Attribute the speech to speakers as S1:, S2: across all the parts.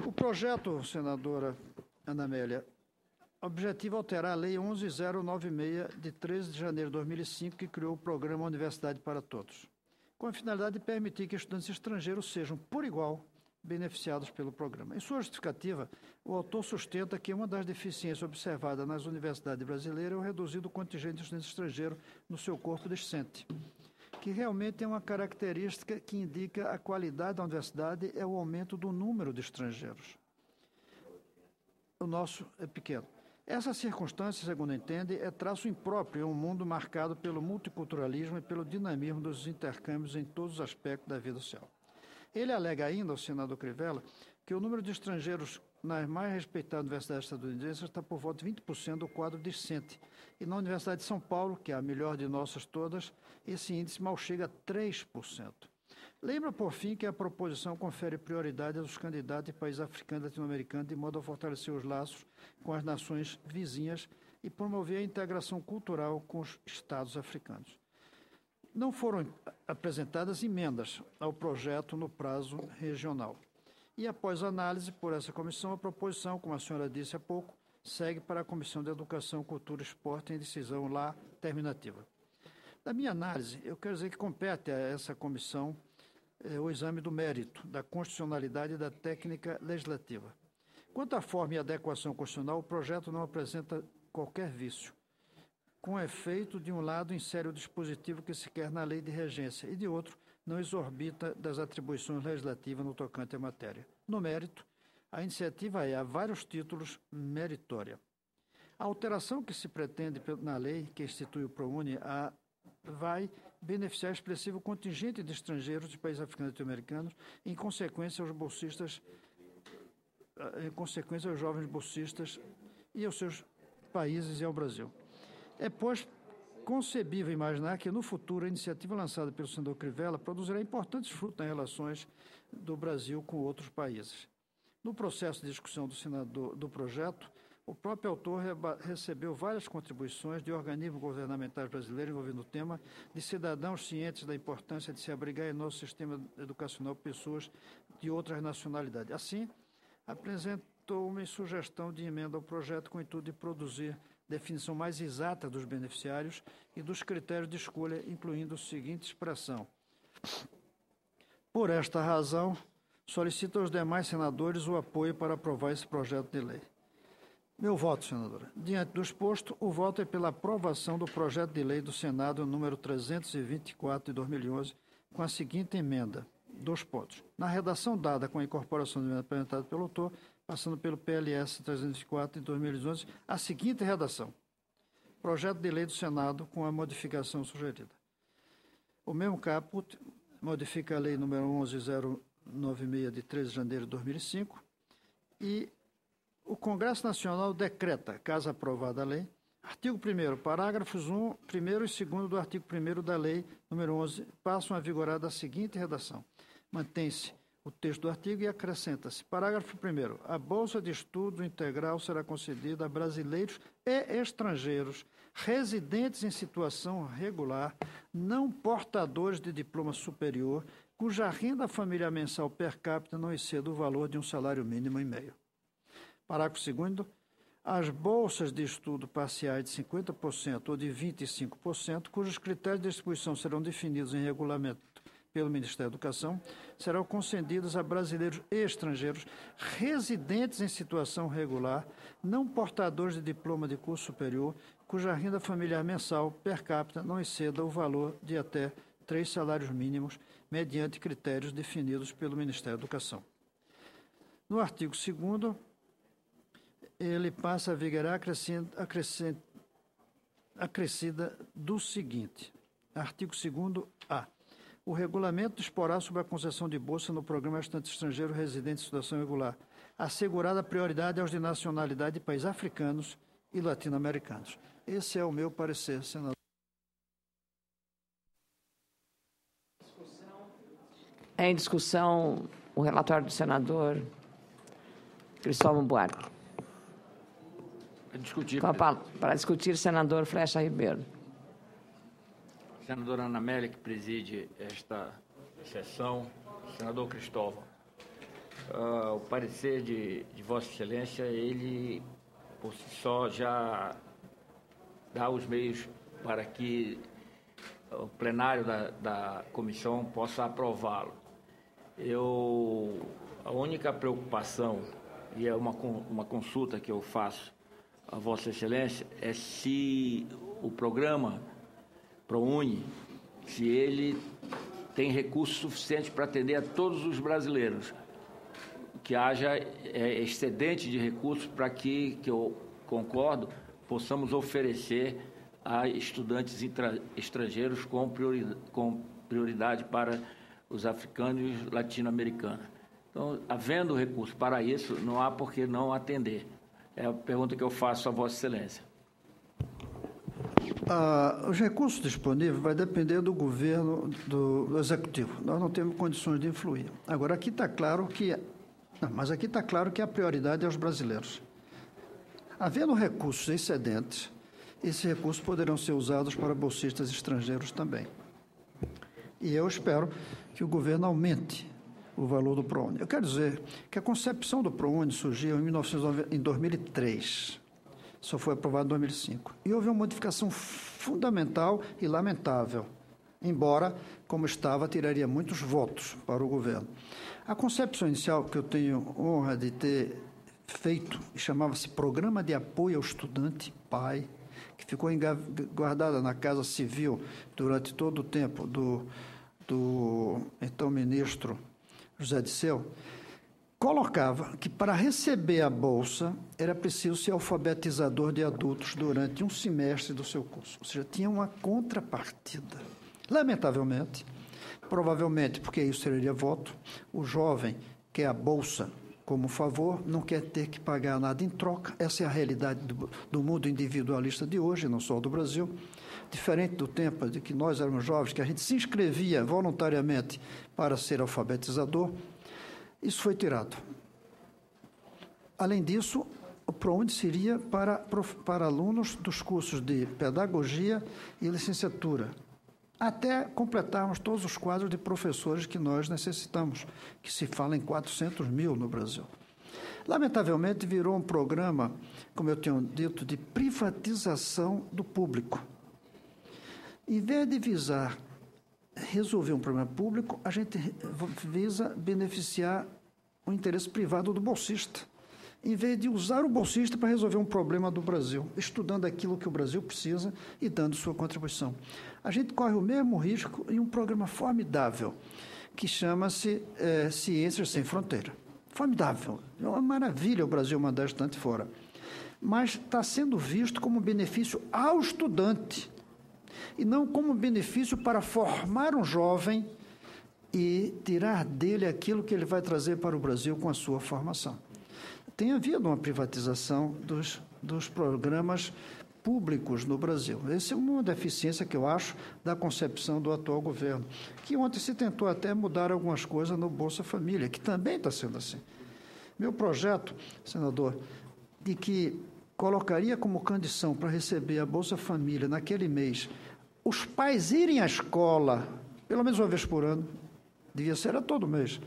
S1: O projeto, senadora Ana Amélia, objetivo alterar a Lei 11.096, de 13 de janeiro de 2005, que criou o programa Universidade para Todos, com a finalidade de permitir que estudantes estrangeiros sejam, por igual, beneficiados pelo programa. Em sua justificativa, o autor sustenta que uma das deficiências observadas nas universidades brasileiras é o reduzido contingente de estudantes estrangeiros no seu corpo docente, que realmente é uma característica que indica a qualidade da universidade, é o aumento do número de estrangeiros. O nosso é pequeno. Essa circunstância, segundo entende, é traço impróprio em um mundo marcado pelo multiculturalismo e pelo dinamismo dos intercâmbios em todos os aspectos da vida social. Ele alega ainda ao senador Crivella que o número de estrangeiros nas mais respeitadas universidades estadunidenses está por volta de 20% do quadro discente. E na Universidade de São Paulo, que é a melhor de nossas todas, esse índice mal chega a 3%. Lembra, por fim, que a proposição confere prioridade aos candidatos de países africanos e latino-americanos, de modo a fortalecer os laços com as nações vizinhas e promover a integração cultural com os estados africanos. Não foram apresentadas emendas ao projeto no prazo regional. E, após análise por essa comissão, a proposição, como a senhora disse há pouco, segue para a Comissão de Educação, Cultura e Esporte em decisão lá terminativa. Da minha análise, eu quero dizer que compete a essa comissão o exame do mérito, da constitucionalidade e da técnica legislativa. Quanto à forma e adequação constitucional, o projeto não apresenta qualquer vício. Com efeito, de um lado, insere o dispositivo que se quer na lei de regência e, de outro, não exorbita das atribuições legislativas no tocante à matéria. No mérito, a iniciativa é, a vários títulos, meritória. A alteração que se pretende na lei que institui o ProUni vai beneficiar expressivo contingente de estrangeiros de países africanos e latino-americanos, em consequência aos jovens bolsistas e aos seus países e ao Brasil. É, pois, concebível imaginar que, no futuro, a iniciativa lançada pelo senador Crivella produzirá importantes frutos nas relações do Brasil com outros países. No processo de discussão do projeto, o próprio autor recebeu várias contribuições de organismos governamentais brasileiros envolvendo o tema, de cidadãos cientes da importância de se abrigar em nosso sistema educacional pessoas de outras nacionalidades. Assim, apresentou uma sugestão de emenda ao projeto com o intuito de produzir definição mais exata dos beneficiários e dos critérios de escolha, incluindo a seguinte expressão: por esta razão, solicito aos demais senadores o apoio para aprovar esse projeto de lei. Meu voto, senadora. Diante do exposto, o voto é pela aprovação do projeto de lei do Senado número 324 de 2011, com a seguinte emenda: 2 pontos. Na redação dada com a incorporação da emenda apresentada pelo autor, passando pelo PLS 304 de 2011, a seguinte redação: projeto de lei do Senado com a modificação sugerida. O mesmo caput modifica a lei número 11.096 de 13 de janeiro de 2005 e o Congresso Nacional decreta, caso aprovada a lei, artigo 1º, parágrafos 1º e 2º do artigo 1º da lei número 11 passam a vigorar da seguinte redação: mantém-se o texto do artigo e acrescenta-se, parágrafo 1º, a bolsa de estudo integral será concedida a brasileiros e estrangeiros residentes em situação regular, não portadores de diploma superior, cuja renda familiar mensal per capita não exceda o valor de um salário mínimo e meio. Parágrafo 2º, as bolsas de estudo parciais de 50% ou de 25%, cujos critérios de distribuição serão definidos em regulamento pelo Ministério da Educação, serão concedidas a brasileiros e estrangeiros residentes em situação regular, não portadores de diploma de curso superior, cuja renda familiar mensal per capita não exceda o valor de até 3 salários mínimos, mediante critérios definidos pelo Ministério da Educação. No artigo 2º, ele passa a vigorar acrescida do seguinte: artigo 2º-A. O regulamento disporá sobre a concessão de bolsa no programa estudante estrangeiro residente em situação regular, assegurada a prioridade aos de nacionalidade de países africanos e latino-americanos. Esse é o meu parecer, senador.
S2: Em discussão, o relatório do senador Cristóvão Buarque. Para discutir, senador Flecha Ribeiro.
S3: Senadora Ana Amélia, que preside esta sessão. Senador Cristóvão. O parecer de Vossa Excelência, ele, por si só, já dá os meios para que o plenário da comissão possa aprová-lo. A única preocupação, e é uma consulta que eu faço a Vossa Excelência, é se o programa ProUni, se ele tem recursos suficientes para atender a todos os brasileiros, que haja excedente de recursos para que eu concordo, possamos oferecer a estudantes estrangeiros com prioridade para os africanos e os latino-americanos. Então, havendo recurso para isso, não há por que não atender. É a pergunta que eu faço a Vossa Excelência.
S1: Os recursos disponíveis vai depender do governo, do executivo. Nós não temos condições de influir. Agora, aqui está claro que... Mas aqui está claro que a prioridade é aos brasileiros. Havendo recursos excedentes, esses recursos poderão ser usados para bolsistas estrangeiros também. E eu espero que o governo aumente o valor do ProUni. Eu quero dizer que a concepção do ProUni surgiu em 2003. Só foi aprovado em 2005. E houve uma modificação fundamental e lamentável, embora, como estava, tiraria muitos votos para o governo. A concepção inicial que eu tenho honra de ter feito, chamava-se Programa de Apoio ao Estudante, PAI, que ficou guardada na Casa Civil durante todo o tempo do então ministro José Disseu, colocava que para receber a bolsa era preciso ser alfabetizador de adultos durante um semestre do seu curso. Ou seja, tinha uma contrapartida. Lamentavelmente, provavelmente porque isso seria voto, o jovem quer a bolsa como favor, não quer ter que pagar nada em troca. Essa é a realidade do mundo individualista de hoje, não só do Brasil. Diferente do tempo de que nós éramos jovens, que a gente se inscrevia voluntariamente para ser alfabetizador, isso foi tirado. Além disso, o ProUni seria para alunos dos cursos de pedagogia e licenciatura, até completarmos todos os quadros de professores que nós necessitamos, que se fala em 400 mil no Brasil. Lamentavelmente, virou um programa, como eu tenho dito, de privatização do público. Em vez de visar resolver um problema público, a gente visa beneficiar o interesse privado do bolsista, em vez de usar o bolsista para resolver um problema do Brasil, estudando aquilo que o Brasil precisa e dando sua contribuição. A gente corre o mesmo risco em um programa formidável, que chama-se Ciências Sem Fronteira. Formidável. É uma maravilha o Brasil mandar estudante fora. Mas está sendo visto como benefício ao estudante, e não como benefício para formar um jovem e tirar dele aquilo que ele vai trazer para o Brasil com a sua formação. Tem havido uma privatização dos programas públicos no Brasil. Essa é uma deficiência que eu acho da concepção do atual governo, que ontem se tentou até mudar algumas coisas no Bolsa Família, que também está sendo assim. Meu projeto, senador, de que colocaria como condição para receber a Bolsa Família naquele mês os pais irem à escola, pelo menos uma vez por ano, devia ser a todo mês.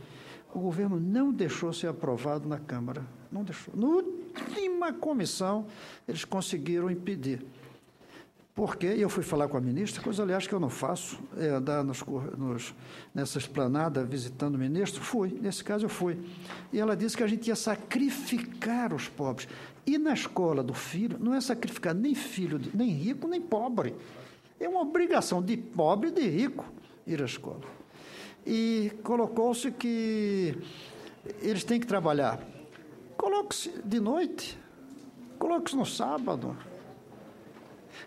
S1: O governo não deixou ser aprovado na Câmara, não deixou. Na última comissão, eles conseguiram impedir. Porque eu fui falar com a ministra, coisa, aliás, que eu não faço, é andar nessa esplanada visitando o ministro. Fui, nesse caso eu fui. E ela disse que a gente ia sacrificar os pobres. E na escola do filho, não é sacrificar nem filho, nem rico, nem pobre. É uma obrigação de pobre e de rico ir à escola. E colocou-se que eles têm que trabalhar. Coloque-se de noite, coloque-se no sábado.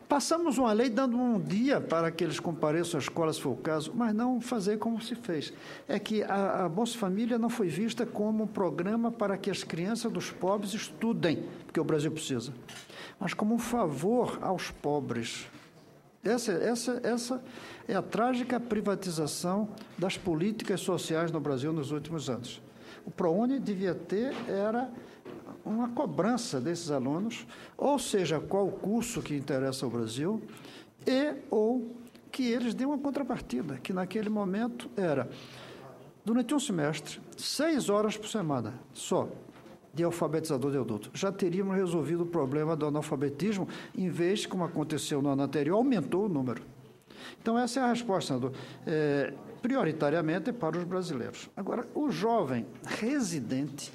S1: Passamos uma lei dando um dia para que eles compareçam à escola, se for o caso, mas não fazer como se fez. É que a Bolsa Família não foi vista como um programa para que as crianças dos pobres estudem, porque o Brasil precisa, mas como um favor aos pobres. Essa é a trágica privatização das políticas sociais no Brasil nos últimos anos. O ProUni devia ter uma cobrança desses alunos, ou seja, qual o curso que interessa ao Brasil, ou que eles dêem uma contrapartida, que naquele momento era durante um semestre, 6 horas por semana, só, de alfabetizador de adulto. Já teríamos resolvido o problema do analfabetismo, em vez, como aconteceu no ano anterior, aumentou o número. Então, essa é a resposta, senador. Prioritariamente para os brasileiros. Agora, o jovem residente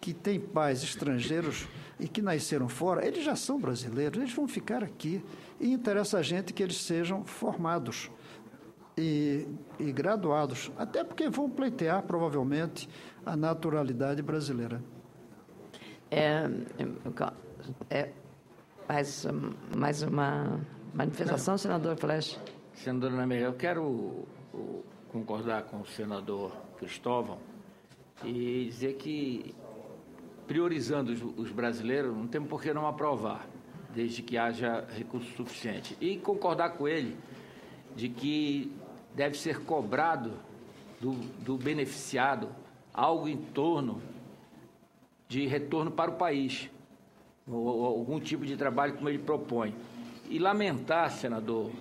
S1: que tem pais estrangeiros e que nasceram fora, eles já são brasileiros, eles vão ficar aqui. E interessa a gente que eles sejam formados e graduados, até porque vão pleitear, provavelmente, a naturalidade brasileira.
S2: Mais uma manifestação, senador Flecha?
S3: Senadora Ana Maria, eu quero concordar com o senador Cristóvão e dizer que, priorizando os brasileiros, não temos por que não aprovar, desde que haja recurso suficiente. E concordar com ele de que deve ser cobrado do beneficiado algo em torno de retorno para o país, ou algum tipo de trabalho como ele propõe. E lamentar, senador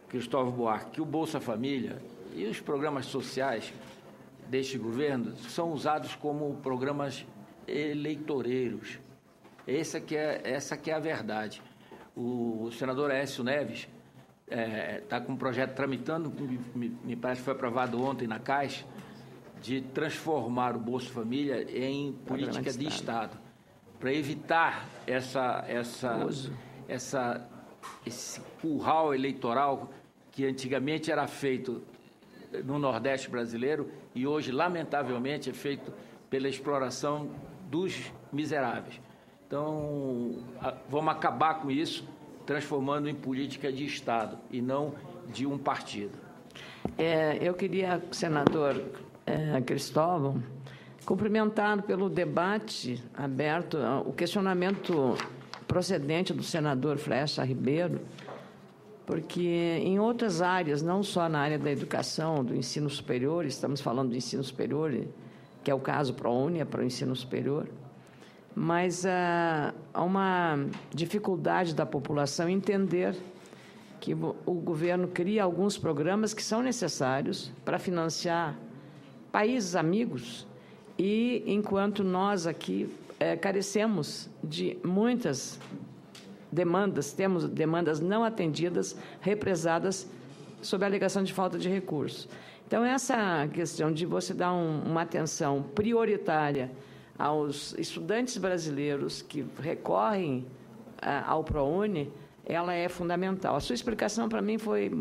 S3: Cristóvão Buarque, que o Bolsa Família e os programas sociais deste governo são usados como programas eleitoreiros. Essa que é a verdade. O senador Aécio Neves está com um projeto tramitando, me parece que foi aprovado ontem na Caixa, de transformar o Bolsa Família em política de Estado, para evitar esse curral eleitoral que antigamente era feito no Nordeste brasileiro e hoje, lamentavelmente, é feito pela exploração dos miseráveis. Então, vamos acabar com isso, transformando em política de Estado e não de um partido.
S2: Eu queria, senador Cristóvão, cumprimentado pelo debate aberto, o questionamento procedente do senador Flecha Ribeiro, porque em outras áreas, não só na área da educação, do ensino superior, estamos falando do ensino superior, que é o caso ProUni, para o ensino superior, mas há uma dificuldade da população em entender que o governo cria alguns programas que são necessários para financiar países amigos e, enquanto nós aqui carecemos de muitas demandas, temos demandas não atendidas, represadas sob a alegação de falta de recursos. Então, essa questão de você dar uma atenção prioritária aos estudantes brasileiros que recorrem ao ProUni, ela é fundamental. A sua explicação, para mim, foi,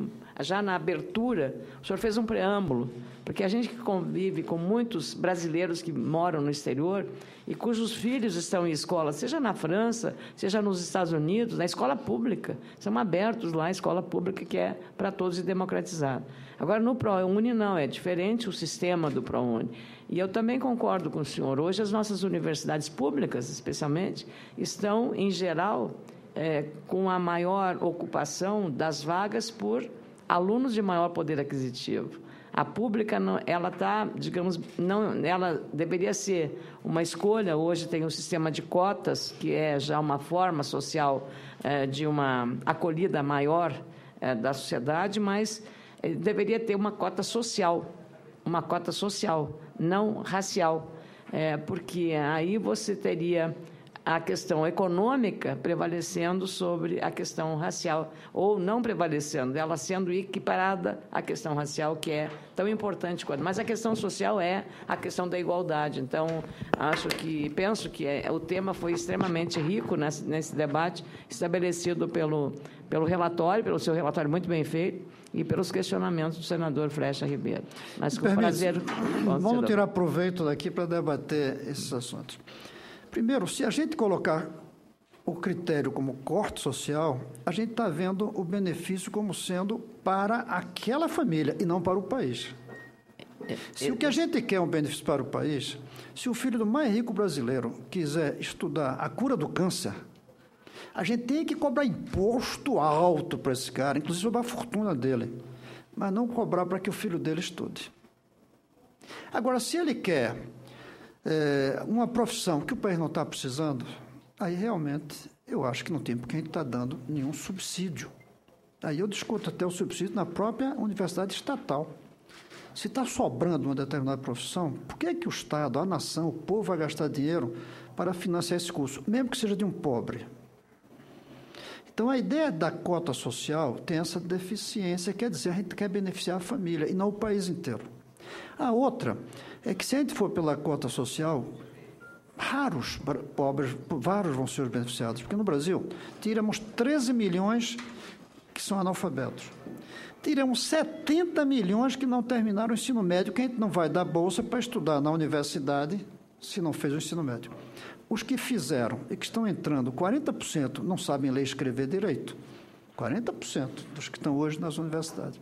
S2: já na abertura, o senhor fez um preâmbulo, porque a gente que convive com muitos brasileiros que moram no exterior e cujos filhos estão em escola, seja na França, seja nos Estados Unidos, na escola pública, são abertos lá a escola pública que é para todos e democratizada. Agora, no ProUni, não, é diferente o sistema do ProUni. E eu também concordo com o senhor. Hoje, as nossas universidades públicas, especialmente, estão, em geral, com a maior ocupação das vagas por alunos de maior poder aquisitivo. A pública, ela está, digamos, ela deveria ser uma escolha. Hoje tem um sistema de cotas, que é já uma forma social de uma acolhida maior da sociedade, mas deveria ter uma cota social, não racial, porque aí você teria a questão econômica prevalecendo sobre a questão racial, ou não prevalecendo, ela sendo equiparada à questão racial, que é tão importante quanto. Mas a questão social é a questão da igualdade. Então, penso que o tema foi extremamente rico nesse debate, estabelecido pelo relatório, pelo seu relatório muito bem feito, e pelos questionamentos do senador Flecha Ribeiro. Mas com prazer...
S1: Vamos tirar proveito daqui para debater esses assuntos. Primeiro, se a gente colocar o critério como corte social, a gente está vendo o benefício como sendo para aquela família e não para o país. Se o que a gente quer é um benefício para o país, se o filho do mais rico brasileiro quiser estudar a cura do câncer, a gente tem que cobrar imposto alto para esse cara, inclusive sobre a fortuna dele, mas não cobrar para que o filho dele estude. Agora, se ele quer uma profissão que o país não está precisando, aí realmente eu acho que não tem porque a gente está dando nenhum subsídio. Aí eu discuto até o subsídio na própria universidade estatal. Se está sobrando uma determinada profissão, por que é que o Estado, a nação, o povo vai gastar dinheiro para financiar esse curso, mesmo que seja de um pobre? Então, a ideia da cota social tem essa deficiência, quer dizer, a gente quer beneficiar a família e não o país inteiro. A outra é que, se a gente for pela cota social, raros pobres, vários vão ser beneficiados, porque no Brasil tiramos 13 milhões que são analfabetos. Tiramos 70 milhões que não terminaram o ensino médio, que a gente não vai dar bolsa para estudar na universidade se não fez o ensino médio. Os que fizeram e que estão entrando, 40% não sabem ler e escrever direito. 40% dos que estão hoje nas universidades.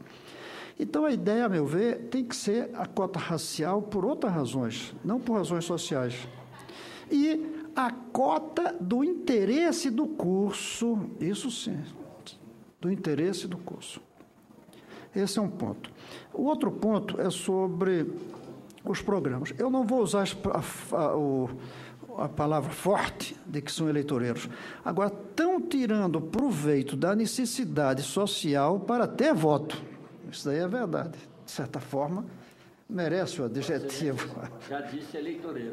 S1: Então, a ideia, a meu ver, tem que ser a cota racial por outras razões, não por razões sociais. E a cota do interesse do curso, isso sim, do interesse do curso. Esse é um ponto. O outro ponto é sobre os programas. Eu não vou usar a palavra forte de que são eleitoreiros. Agora, estão tirando proveito da necessidade social para ter voto. Isso daí é verdade. De certa forma, merece o adjetivo.
S3: Já disse eleitoreiro.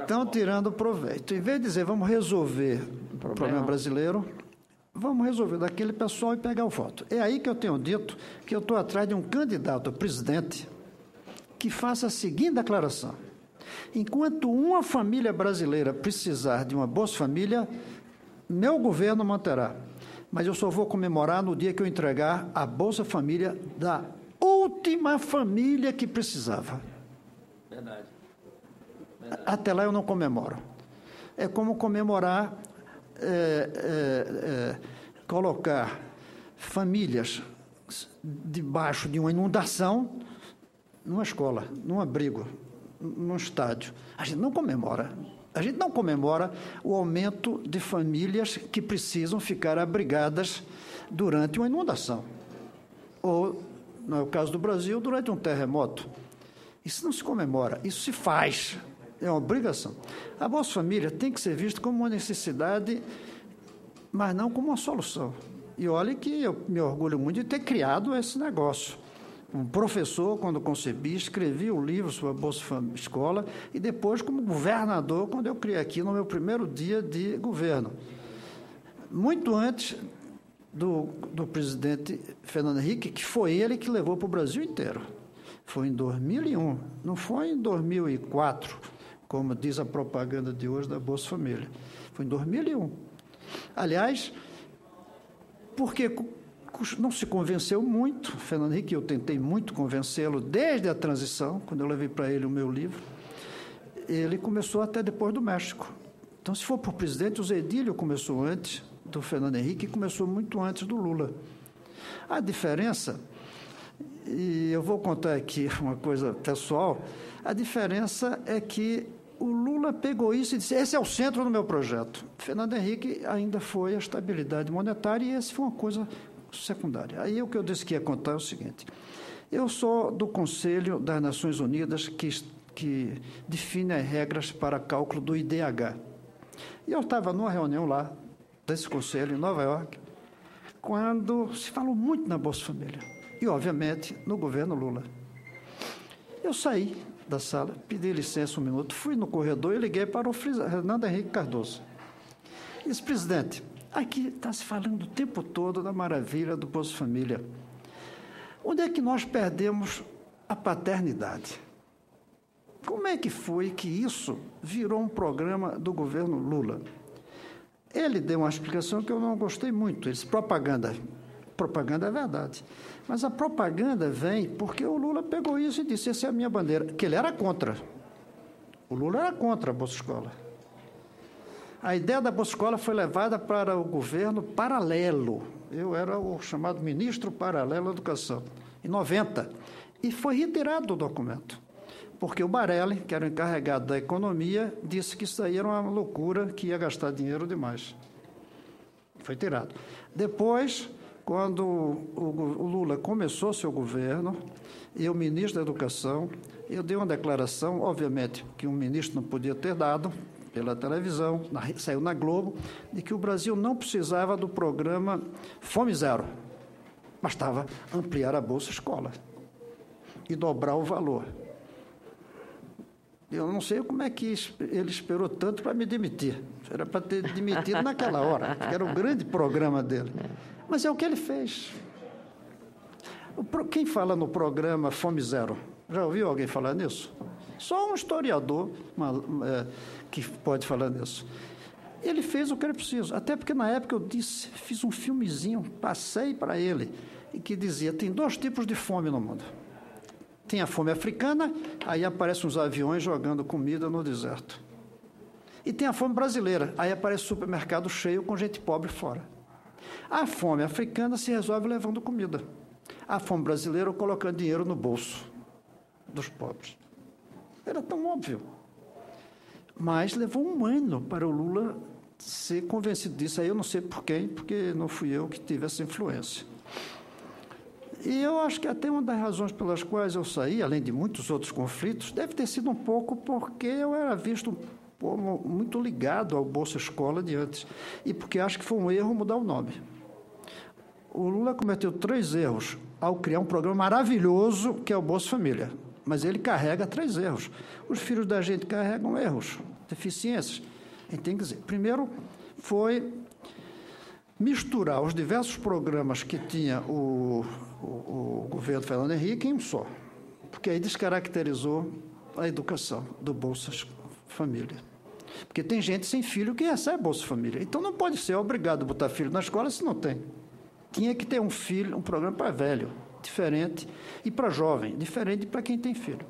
S1: Estão tirando proveito. Em vez de dizer, vamos resolver o problema brasileiro, vamos resolver daquele pessoal e pegar o voto. É aí que eu tenho dito que eu estou atrás de um candidato a presidente que faça a seguinte declaração: enquanto uma família brasileira precisar de uma Bolsa Família, meu governo manterá. Mas eu só vou comemorar no dia que eu entregar a Bolsa Família da última família que precisava.
S3: Verdade.
S1: Até lá eu não comemoro. É como comemorar colocar famílias debaixo de uma inundação numa escola, num abrigo, num estádio. A gente não comemora. A gente não comemora o aumento de famílias que precisam ficar abrigadas durante uma inundação. Ou, no é o caso do Brasil, durante um terremoto. Isso não se comemora, isso se faz. É uma obrigação. A Bolsa Família tem que ser vista como uma necessidade, mas não como uma solução. E olha que eu me orgulho muito de ter criado esse negócio. Um professor, quando concebi, escrevi um livro sobre a Bolsa Escola e depois como governador, quando eu criei aqui no meu primeiro dia de governo. Muito antes do presidente Fernando Henrique, que foi ele que levou para o Brasil inteiro. Foi em 2001, não foi em 2004, como diz a propaganda de hoje da Bolsa Família. Foi em 2001. Aliás, porque não se convenceu muito, Fernando Henrique, eu tentei muito convencê-lo desde a transição, quando eu levei para ele o meu livro, ele começou até depois do México. Então, se for por presidente, o Zedilho começou antes do Fernando Henrique e começou muito antes do Lula. A diferença, e eu vou contar aqui uma coisa pessoal, a diferença é que o Lula pegou isso e disse, esse é o centro do meu projeto. Fernando Henrique ainda foi a estabilidade monetária e essa foi uma coisa secundária. Aí o que eu disse que ia contar é o seguinte, eu sou do Conselho das Nações Unidas que define as regras para cálculo do IDH. E eu estava numa reunião lá, desse conselho, em Nova York, quando se falou muito na Bolsa Família. E, obviamente, no governo Lula. Eu saí da sala, pedi licença um minuto, fui no corredor e liguei para o Fernando Henrique Cardoso. E disse, presidente, aqui está se falando o tempo todo da maravilha do Bolsa Família. Onde é que nós perdemos a paternidade? Como é que foi que isso virou um programa do governo Lula? Ele deu uma explicação que eu não gostei muito. Ele disse, propaganda. Propaganda é verdade. Mas a propaganda vem porque o Lula pegou isso e disse, essa é a minha bandeira, que ele era contra. O Lula era contra a Bolsa Escola. A ideia da Bolsa Escola foi levada para o governo paralelo. Eu era o chamado ministro paralelo da Educação, em 90. E foi retirado do documento. Porque o Barelli, que era o encarregado da economia, disse que isso aí era uma loucura, que ia gastar dinheiro demais. Foi tirado. Depois, quando o Lula começou seu governo, eu, ministro da Educação, eu dei uma declaração, obviamente, que um ministro não podia ter dado, pela televisão, saiu na Globo, de que o Brasil não precisava do programa Fome Zero, bastava ampliar a Bolsa Escola. e dobrar o valor. Eu não sei como é que ele esperou tanto para me demitir. Era para ter demitido naquela hora, que era o grande programa dele. Mas é o que ele fez. Quem fala no programa Fome Zero? Já ouviu alguém falar nisso? Só um historiador que pode falar nisso. Ele fez o que era preciso. Até porque, na época, eu fiz um filmezinho, passei para ele, e que dizia, tem 2 tipos de fome no mundo. Tem a fome africana, aí aparecem uns aviões jogando comida no deserto. E tem a fome brasileira, aí aparece supermercado cheio com gente pobre fora. A fome africana se resolve levando comida. A fome brasileira colocando dinheiro no bolso dos pobres. Era tão óbvio. Mas levou um ano para o Lula ser convencido disso. Aí eu não sei por quem, porque não fui eu que tive essa influência. E eu acho que até uma das razões pelas quais eu saí, além de muitos outros conflitos, deve ter sido um pouco porque eu era visto como muito ligado ao Bolsa Escola de antes. E porque acho que foi um erro mudar o nome. O Lula cometeu 3 erros ao criar um programa maravilhoso que é o Bolsa Família. Mas ele carrega 3 erros. Os filhos da gente carregam erros, deficiências. A gente tem que dizer. Primeiro, foi misturar os diversos programas que tinha o governo Fernando Henrique em um só. Porque aí descaracterizou a educação do Bolsa Família. Porque tem gente sem filho que recebe Bolsa Família. Então não pode ser obrigado a botar filho na escola se não tem. Tinha que ter um programa para velho, diferente, e para jovem, diferente para quem tem filho.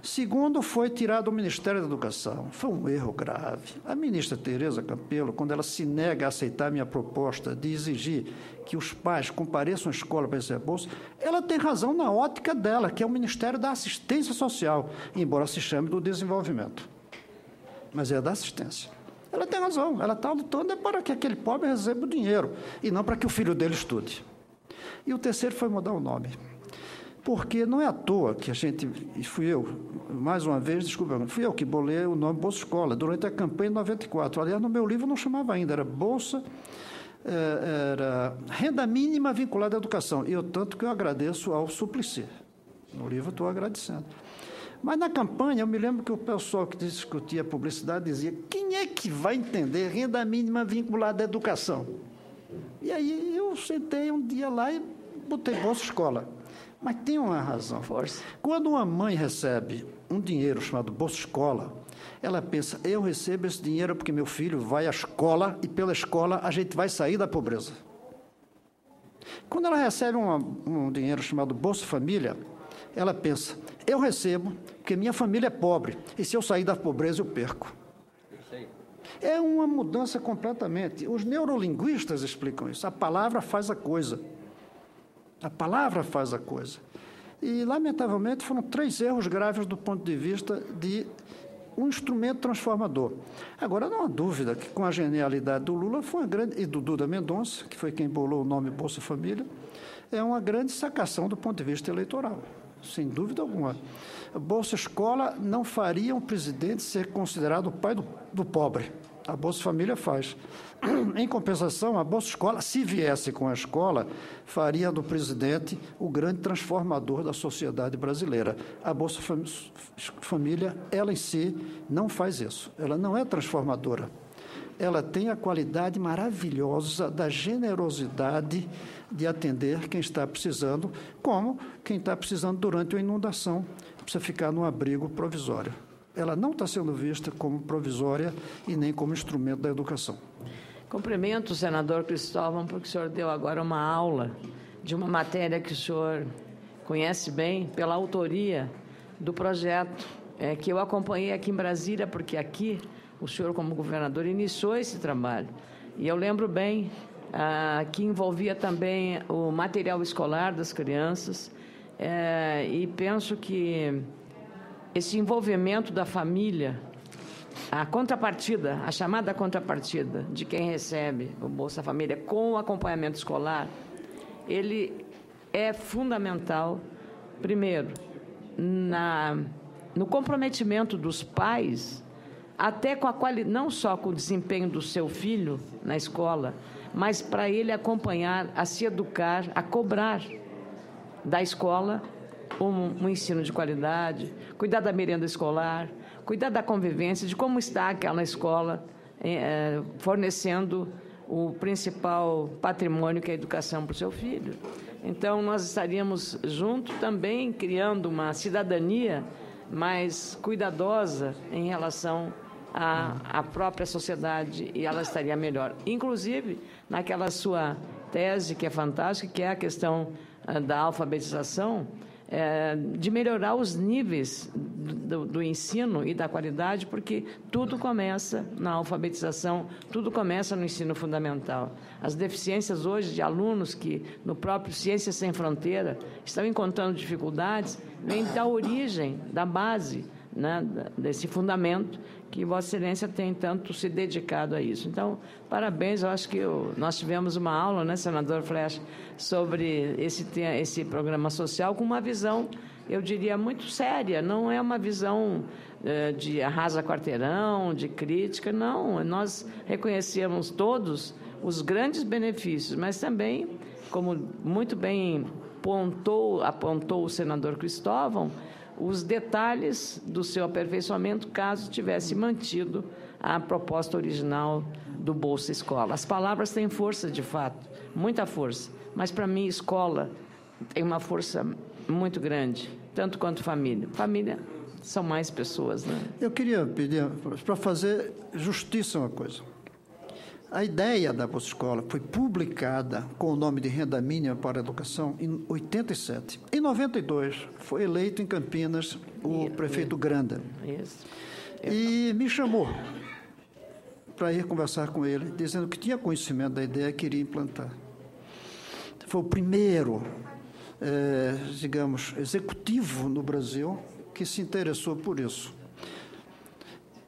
S1: Segundo, foi tirado do Ministério da Educação. Foi um erro grave. A ministra Tereza Campelo, quando ela se nega a aceitar a minha proposta de exigir que os pais compareçam à escola para receber a bolsa, ela tem razão na ótica dela, que é o Ministério da Assistência Social, embora se chame do Desenvolvimento. Mas é da assistência. Ela tem razão. Ela está lutando para que aquele pobre receba o dinheiro e não para que o filho dele estude. E o terceiro foi mudar o nome. Porque não é à toa que a gente, e fui eu, mais uma vez, desculpa, fui eu que bolei o nome Bolsa Escola, durante a campanha de 94. Aliás, no meu livro não chamava ainda, era Bolsa, era Renda Mínima Vinculada à Educação. E eu tanto que eu agradeço ao Suplicy. No livro estou agradecendo. Mas na campanha, eu me lembro que o pessoal que discutia publicidade dizia, quem é que vai entender renda mínima vinculada à educação? E aí eu sentei um dia lá e botei Bolsa Escola. Mas tem uma razão.
S2: Força.
S1: Quando uma mãe recebe um dinheiro chamado Bolsa Escola, ela pensa, eu recebo esse dinheiro porque meu filho vai à escola e pela escola a gente vai sair da pobreza. Quando ela recebe um dinheiro chamado Bolsa Família, ela pensa, eu recebo porque minha família é pobre e se eu sair da pobreza eu perco. É uma mudança completamente. Os neurolinguistas explicam isso. A palavra faz a coisa. A palavra faz a coisa. E, lamentavelmente, foram 3 erros graves do ponto de vista de um instrumento transformador. Agora, não há dúvida que, com a genialidade do Lula, foi uma grande, e do Duda Mendonça, que foi quem bolou o nome Bolsa Família, é uma grande sacação do ponto de vista eleitoral, sem dúvida alguma. A Bolsa Escola não faria um presidente ser considerado o pai do pobre. A Bolsa Família faz. Em compensação, a Bolsa Escola, se viesse com a escola, faria do presidente o grande transformador da sociedade brasileira. A Bolsa Família, ela em si, não faz isso. Ela não é transformadora. Ela tem a qualidade maravilhosa da generosidade de atender quem está precisando, como quem está precisando durante uma inundação, precisa ficar num abrigo provisório. Ela não está sendo vista como provisória e nem como instrumento da educação.
S2: Cumprimento o senador Cristóvão, porque o senhor deu agora uma aula de uma matéria que o senhor conhece bem, pela autoria do projeto que eu acompanhei aqui em Brasília, porque aqui o senhor, como governador, iniciou esse trabalho. E eu lembro bem que envolvia também o material escolar das crianças, e penso que esse envolvimento da família, a contrapartida, a chamada contrapartida de quem recebe o Bolsa Família com o acompanhamento escolar, ele é fundamental, primeiro, no comprometimento dos pais, até com não só com o desempenho do seu filho na escola, mas para ele acompanhar, a se educar, a cobrar da escola um ensino de qualidade, cuidar da merenda escolar, cuidar da convivência, de como está aquela escola fornecendo o principal patrimônio que é a educação para o seu filho. Então, nós estaríamos juntos também criando uma cidadania mais cuidadosa em relação à própria sociedade, e ela estaria melhor. Inclusive, naquela sua tese, que é fantástica, que é a questão da alfabetização, de melhorar os níveis do ensino e da qualidade, porque tudo começa na alfabetização, tudo começa no ensino fundamental. As deficiências hoje de alunos que, no próprio Ciências Sem Fronteira, estão encontrando dificuldades, vêm da origem, da base, né, desse fundamento que Vossa Excelência tem tanto se dedicado a isso. Então, parabéns, eu acho que nós tivemos uma aula, né, senador Flecha, sobre esse programa social com uma visão, eu diria, muito séria, não é uma visão de arrasa quarteirão, de crítica, não, nós reconhecemos todos os grandes benefícios, mas também, como muito bem apontou o senador Cristóvão, os detalhes do seu aperfeiçoamento, caso tivesse mantido a proposta original do Bolsa Escola. As palavras têm força, de fato, muita força, mas, para mim, escola tem uma força muito grande, tanto quanto família. Família são mais pessoas, né?
S1: Eu queria pedir, para fazer justiça uma coisa. A ideia da Bolsa Escola foi publicada com o nome de Renda Mínima para a Educação em 87. Em 92, foi eleito em Campinas o prefeito Granda.
S2: Isso.
S1: E me chamou para ir conversar com ele, dizendo que tinha conhecimento da ideia e queria implantar. Foi o primeiro, digamos, executivo no Brasil que se interessou por isso.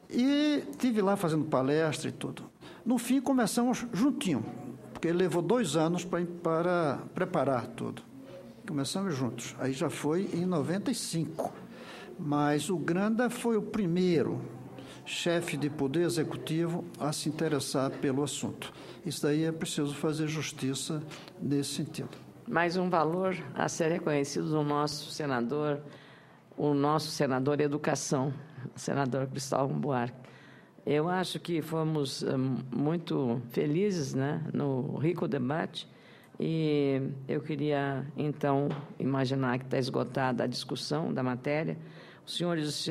S1: E estive lá fazendo palestra e tudo. No fim, começamos juntinho, porque ele levou 2 anos para preparar tudo. Começamos juntos. Aí já foi em 95. Mas o Granda foi o primeiro chefe de poder executivo a se interessar pelo assunto. Isso daí é preciso fazer justiça nesse sentido.
S2: Mais um valor a ser reconhecido do nosso senador, o nosso senador Educação, o senador Cristóvão Buarque. Eu acho que fomos muito felizes, né, no rico debate, e eu queria, então, imaginar que está esgotada a discussão da matéria. Os senhores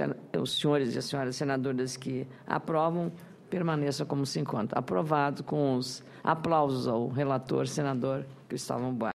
S2: e as senhoras senadoras que aprovam, permaneçam como se encontram. Aprovado, com os aplausos ao relator, senador Cristóvão Buarque.